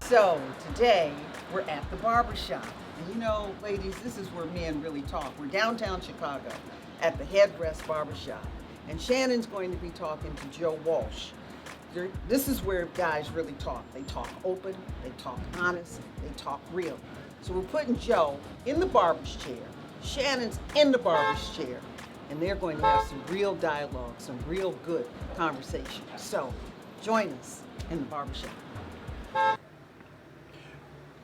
So today we're at the barber shop. And you know, ladies, this is where men really talk. We're downtown Chicago at the Headrest Barber Shop. And Shannon's going to be talking to Joe Walsh. This is where guys really talk. They talk open, they talk honest, they talk real. So we're putting Joe in the barber's chair. Shannon's in the barber's chair. And they're going to have some real dialogue, some real good conversation. So join us in the barbershop.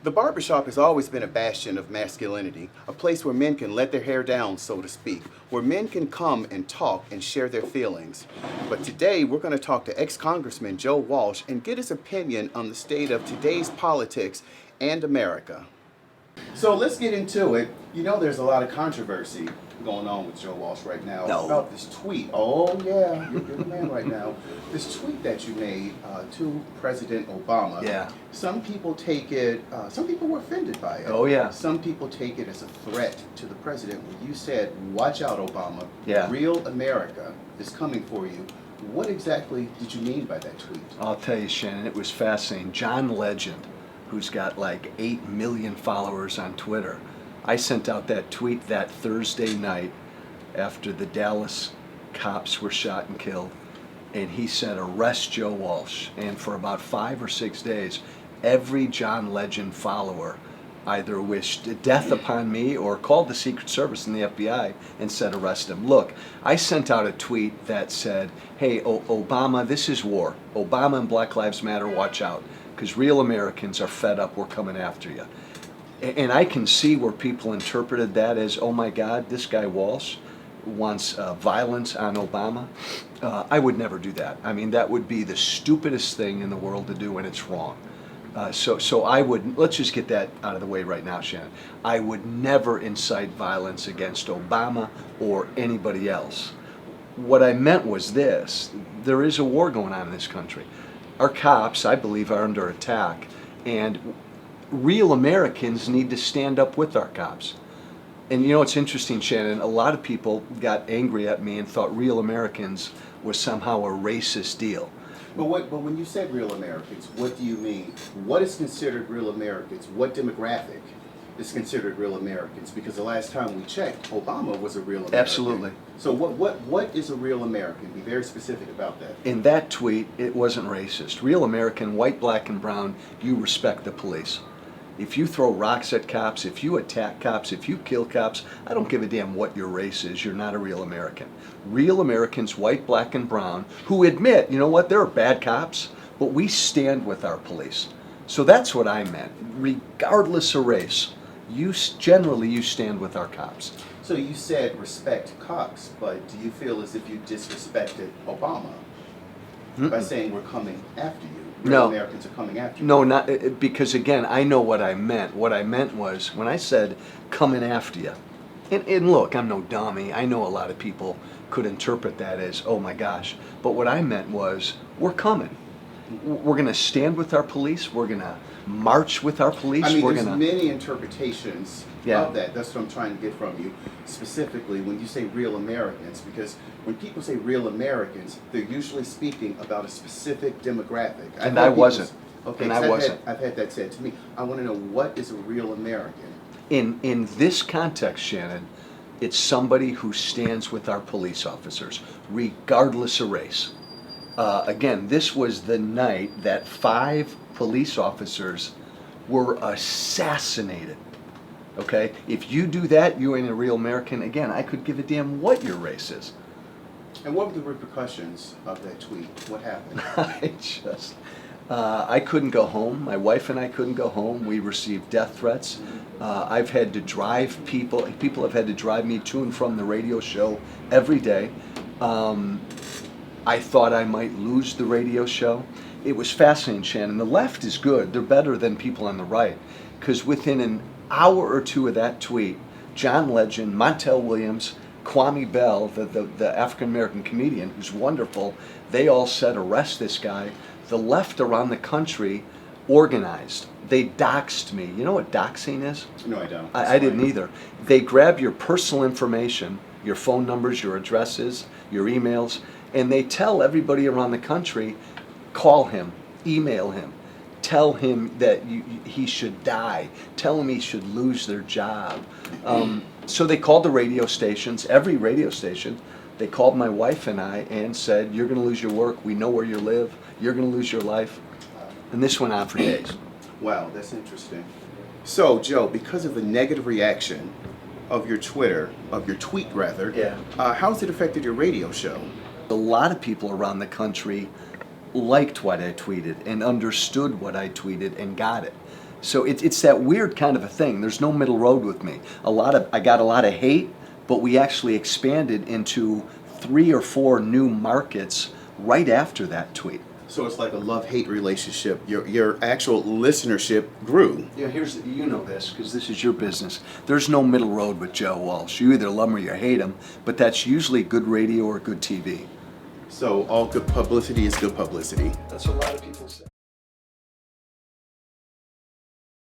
The barbershop has always been a bastion of masculinity, a place where men can let their hair down, so to speak, where men can come and talk and share their feelings. But today we're going to talk to ex-Congressman Joe Walsh and get his opinion on the state of today's politics and America. So let's get into it. You know, there's a lot of controversy going on with Joe Walsh right now about this tweet. Oh yeah, you're the man right now. This tweet that you made to President Obama. Yeah. Some people take it, some people were offended by it. Oh yeah. Some people take it as a threat to the president when you said, watch out Obama, Yeah. real America is coming for you. What exactly did you mean by that tweet? I'll tell you, Shannon, it was fascinating. John Legend, who's got like 8 million followers on Twitter, I sent out that tweet that Thursday night after the Dallas cops were shot and killed, and he said, arrest Joe Walsh. And for about 5 or 6 days, every John Legend follower either wished death upon me or called the Secret Service and the FBI and said, arrest him. Look, I sent out a tweet that said, hey, Obama, this is war. Obama and Black Lives Matter, watch out, because real Americans are fed up, we're coming after you. And I can see where people interpreted that as, oh my God, this guy Walsh wants violence on Obama. I would never do that. I mean, that would be the stupidest thing in the world to do, and it's wrong. So I would, let's just get that out of the way right now, Shannon. I would never incite violence against Obama or anybody else. What I meant was this: there is a war going on in this country. Our cops, I believe, are under attack, and real Americans need to stand up with our cops. And you know, it's interesting, Shannon, a lot of people got angry at me and thought real Americans was somehow a racist deal. But when you said real Americans, what do you mean? What is considered real Americans? What demographic is considered real Americans? Because the last time we checked, Obama was a real American. Absolutely. So what is a real American? Be very specific about that. In that tweet, it wasn't racist. Real American, white, black, and brown, you respect the police. If you throw rocks at cops, if you attack cops, if you kill cops, I don't give a damn what your race is, you're not a real American. Real Americans, white, black, and brown, who admit, you know what, there are bad cops, but we stand with our police. So that's what I meant. Regardless of race, you stand with our cops. So you said respect cops, but do you feel as if you disrespected Obama by saying we're coming after you? Real No. Americans are coming after you. No, not because again, I know what I meant. What I meant was when I said coming after you. And look, I'm no dummy. I know a lot of people could interpret that as, oh my gosh. But what I meant was, we're coming. We're going to stand with our police. We're going to march with our police. I mean, we're there's gonna... many interpretations Yeah. of that. That's what I'm trying to get from you. Specifically, when you say real Americans, because when people say real Americans, they're usually speaking about a specific demographic. And I wasn't. Okay, And 'cause I wasn't. I've had that said to me. I want to know, what is a real American? In this context, Shannon, it's somebody who stands with our police officers, regardless of race. Again, this was the night that 5 police officers were assassinated. Okay? If you do that, you ain't a real American. Again, I could give a damn what your race is. And what were the repercussions of that tweet? What happened? I couldn't go home. My wife and I couldn't go home. We received death threats. I've had to drive people have had to drive me to and from the radio show every day. I thought I might lose the radio show. It was fascinating, Shannon. The left is good. They're better than people on the right. Because within an hour or two of that tweet, John Legend, Montel Williams, Kwame Bell, the African-American comedian who's wonderful, they all said, arrest this guy. The left around the country organized. They doxed me. You know what doxing is? No, I don't. I didn't either. They grab your personal information, your phone numbers, your addresses, your emails, and they tell everybody around the country, call him, email him, tell him that he should die, tell him he should lose their job. So they called the radio stations, every radio station. They called my wife and I and said, you're going to lose your work. We know where you live. You're going to lose your life. And this went on for days. Wow, that's interesting. So, Joe, because of the negative reaction of your tweet rather, Yeah. How's it affected your radio show? A lot of people around the country liked what I tweeted and understood what I tweeted and got it. So it's that weird kind of a thing. There's no middle road with me. I got a lot of hate, but we actually expanded into 3 or 4 new markets right after that tweet. So it's like a love-hate relationship. Your actual listenership grew. Yeah, you know this because this is your business. There's no middle road with Joe Walsh. You either love him or you hate him, but that's usually good radio or good TV. So all good publicity is good publicity. That's what a lot of people say.